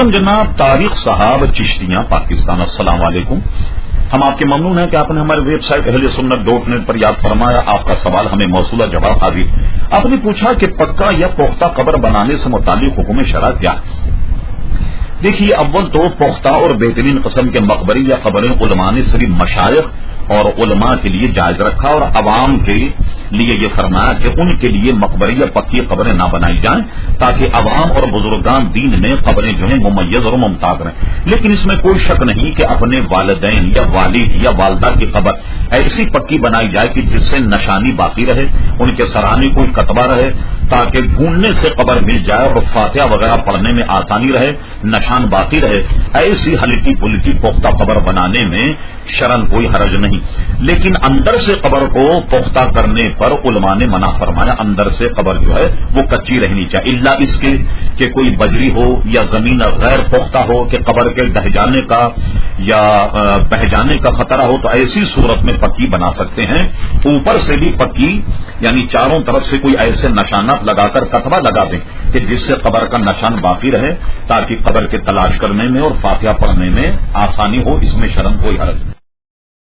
جناب طارق صاحب چشتیاں پاکستان، السلام علیکم۔ ہم آپ کے ممنون ہیں کہ آپ نے ہمارے ویب سائٹ اہل سنت .net پر یاد فرمایا۔ آپ کا سوال ہمیں موصولہ جواب حاضر۔ آپ نے پوچھا کہ پکا یا پختہ قبر بنانے سے متعلق حکم شرع کیا؟ دیکھیے، اول تو پختہ اور بہترین قسم کے مقبرے یا قبریں علماء نے صرف مشائخ اور علماء کے لیے جائز رکھا اور عوام کے لیے یہ فرمایا کہ ان کے لیے مقبرے یا پکی قبریں نہ بنائی جائیں تاکہ عوام اور بزرگان دین میں قبریں جو ہیں ممیز اور ممتاز رہیں۔ لیکن اس میں کوئی شک نہیں کہ اپنے والدین یا والد یا والدہ کی قبر ایسی پکی بنائی جائے کہ جس سے نشانی باقی رہے، ان کے سرانے کوئی کتبہ رہے تاکہ ڈھونڈنے سے قبر مل جائے اور فاتحہ وغیرہ پڑھنے میں آسانی رہے، نشان باقی رہے۔ ایسی ہلکی پھلکی پختہ قبر بنانے میں شرعن کوئی حرج نہیں، لیکن اندر سے قبر کو پختہ کرنے پر علماء نے منع فرمایا۔ اندر سے قبر جو ہے وہ کچی رہنی چاہیے، الا اس کے کہ کوئی بجری ہو یا زمین غیر پختہ ہو کہ قبر کے ڈہ جانے کا یا بہ جانے کا خطرہ ہو، تو ایسی صورت میں پکی بنا سکتے ہیں۔ اوپر سے بھی پکی یعنی چاروں طرف سے کوئی ایسے نشانات لگا کر کتبہ لگا دیں کہ جس سے قبر کا نشان باقی رہے تاکہ قبر کے تلاش کرنے میں اور فاتحہ پڑھنے میں آسانی ہو، اس میں شرعن کوئی حرج نہیں۔